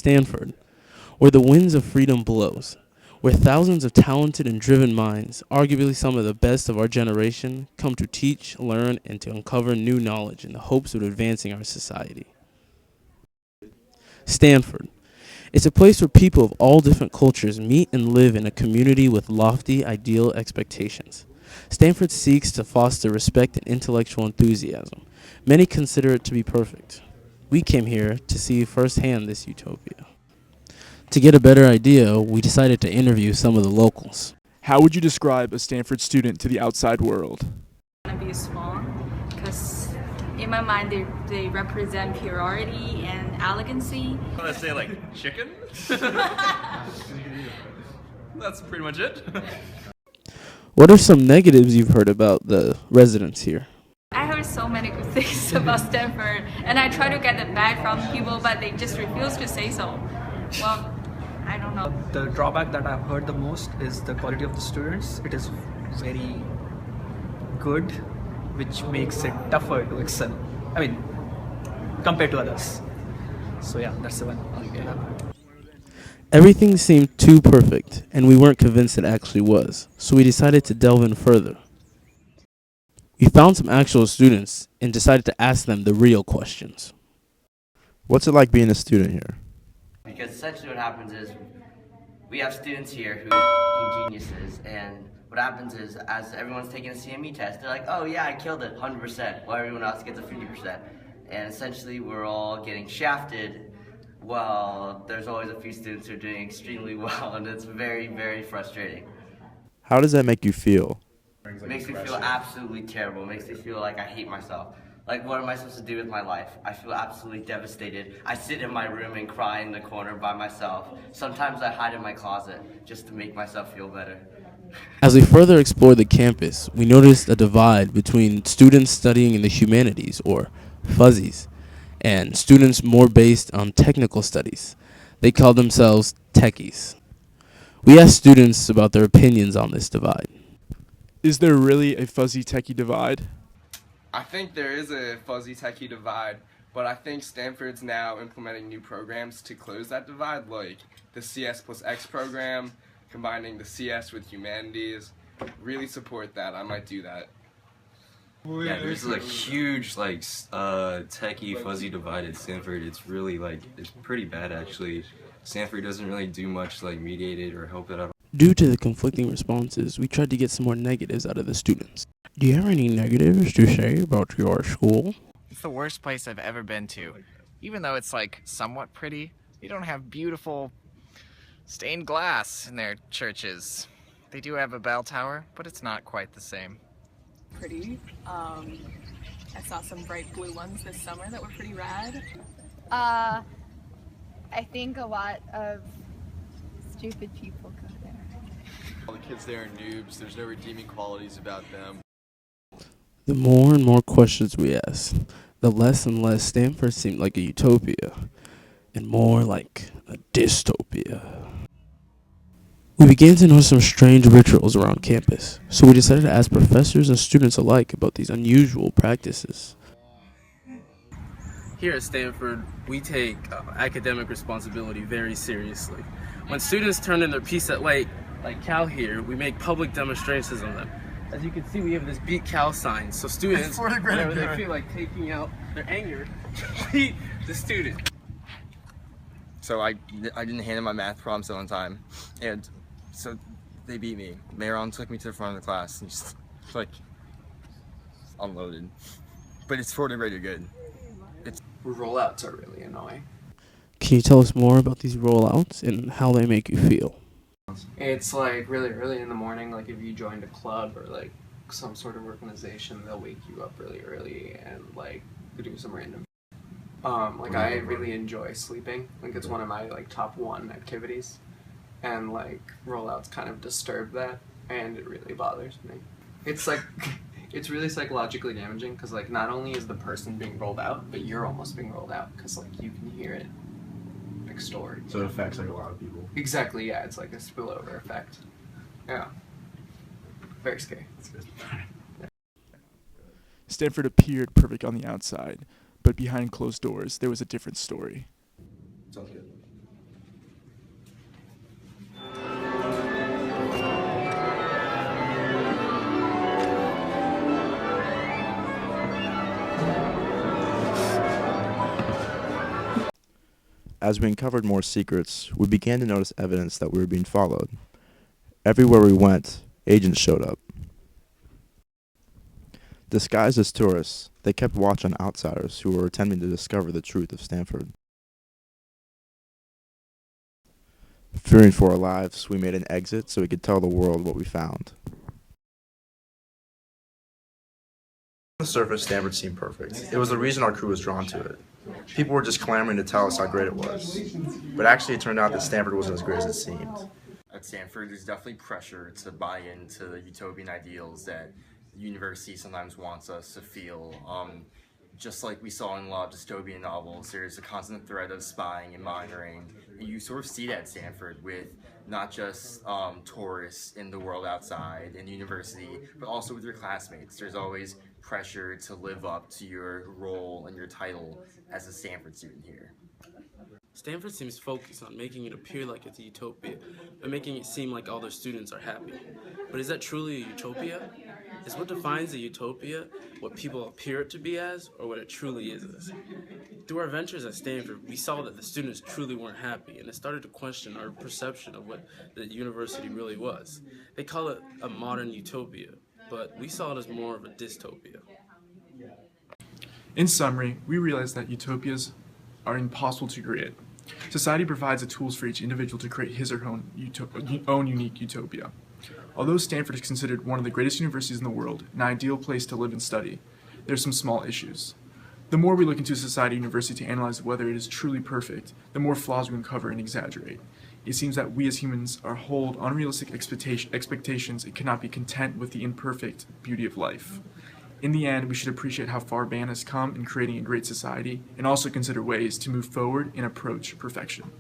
Stanford, where the winds of freedom blows, where thousands of talented and driven minds, arguably some of the best of our generation, come to teach, learn, and to uncover new knowledge in the hopes of advancing our society. Stanford. It's a place where people of all different cultures meet and live in a community with lofty, ideal expectations. Stanford seeks to foster respect and intellectual enthusiasm. Many consider it to be perfect. We came here to see firsthand this utopia. To get a better idea, we decided to interview some of the locals. How would you describe a Stanford student to the outside world? Want to be small because in my mind they represent purity and elegancy. I want to say like chicken. That's pretty much it. What are some negatives you've heard about the residents here? I heard so many good things about Stanford, and I try to get it back from people, but they just refuse to say so. Well, I don't know. The drawback that I've heard the most is the quality of the students. It is very good, which makes it tougher to excel. I mean, compared to others. So yeah, that's the one. Everything seemed too perfect, and we weren't convinced it actually was, so we decided to delve in further. We found some actual students and decided to ask them the real questions. What's it like being a student here? Because essentially what happens is we have students here who are geniuses, and what happens is as everyone's taking a CME test, they're like, oh yeah, I killed it 100%, while everyone else gets a 50%. And essentially we're all getting shafted. Well, there's always a few students who are doing extremely well, and it's very, very frustrating. How does that make you feel? It makes me feel absolutely terrible. It makes me feel like I hate myself. Like, what am I supposed to do with my life? I feel absolutely devastated. I sit in my room and cry in the corner by myself. Sometimes I hide in my closet just to make myself feel better. As we further explored the campus, we noticed a divide between students studying in the humanities, or fuzzies, and students more based on technical studies. They call themselves techies. We asked students about their opinions on this divide. Is there really a fuzzy techie divide? I think there is a fuzzy techie divide, but I think Stanford's now implementing new programs to close that divide, like the CS plus X program, combining the CS with humanities. Really support that. I might do that. Yeah, there's like huge techie fuzzy divide at Stanford. It's really it's pretty bad actually. Stanford doesn't really do much mediate it or help it out. Due to the conflicting responses, we tried to get some more negatives out of the students. Do you have any negatives to say about your school? It's the worst place I've ever been to. Even though it's somewhat pretty, they don't have beautiful stained glass in their churches. They do have a bell tower, but it's not quite the same. Pretty. I saw some bright blue ones this summer that were pretty rad. I think a lot of stupid people go there. All the kids there are noobs. There's no redeeming qualities about them. The more and more questions we asked, the less and less Stanford seemed like a utopia, and more like a dystopia. We began to notice some strange rituals around campus, so we decided to ask professors and students alike about these unusual practices. Here at Stanford, we take academic responsibility very seriously. When students turn in their piece at like Cal here, we make public demonstrations of them. As you can see, we have this Beat Cal sign, so students, whenever they feel like taking out their anger, beat the student. So I didn't hand in my math problems on time, and so they beat me. Maron took me to the front of the class and just unloaded. But it's for the greater good. Rollouts are really annoying. Can you tell us more about these rollouts and how they make you feel? It's really early in the morning. If you joined a club or some sort of organization, they'll wake you up really early and do some random. I really enjoy sleeping. It's one of my top one activities, and rollouts kind of disturb that, and it really bothers me. It's it's really psychologically damaging because not only is the person being rolled out, but you're almost being rolled out because you can hear it next door. So it affects a lot of people. Exactly, yeah, it's a spillover effect. Yeah. Very scary. That's good. Stanford appeared perfect on the outside, but behind closed doors, there was a different story. Sounds good. As we uncovered more secrets, we began to notice evidence that we were being followed. Everywhere we went, agents showed up. Disguised as tourists, they kept watch on outsiders who were attempting to discover the truth of Stanford. Fearing for our lives, we made an exit so we could tell the world what we found. On the surface, Stanford seemed perfect. It was the reason our crew was drawn to it. People were just clamoring to tell us how great it was. But actually, it turned out that Stanford wasn't as great as it seemed. At Stanford, there's definitely pressure to buy into the utopian ideals that the university sometimes wants us to feel. Just like we saw in a lot of dystopian novels, there's a constant threat of spying and monitoring. And you sort of see that at Stanford with not just tourists in the world outside in university, but also with your classmates. There's always pressure to live up to your role and your title as a Stanford student here. Stanford seems focused on making it appear like it's a utopia, but making it seem like all their students are happy. But is that truly a utopia? Is what defines a utopia what people appear it to be as, or what it truly is? Through our ventures at Stanford, we saw that the students truly weren't happy, and it started to question our perception of what the university really was. They call it a modern utopia, but we saw it as more of a dystopia. In summary, we realized that utopias are impossible to create. Society provides the tools for each individual to create his or her own unique utopia. Although Stanford is considered one of the greatest universities in the world, an ideal place to live and study, there are some small issues. The more we look into society and university to analyze whether it is truly perfect, the more flaws we uncover and exaggerate. It seems that we as humans are hold unrealistic expectations and cannot be content with the imperfect beauty of life. In the end, we should appreciate how far man has come in creating a great society and also consider ways to move forward and approach perfection.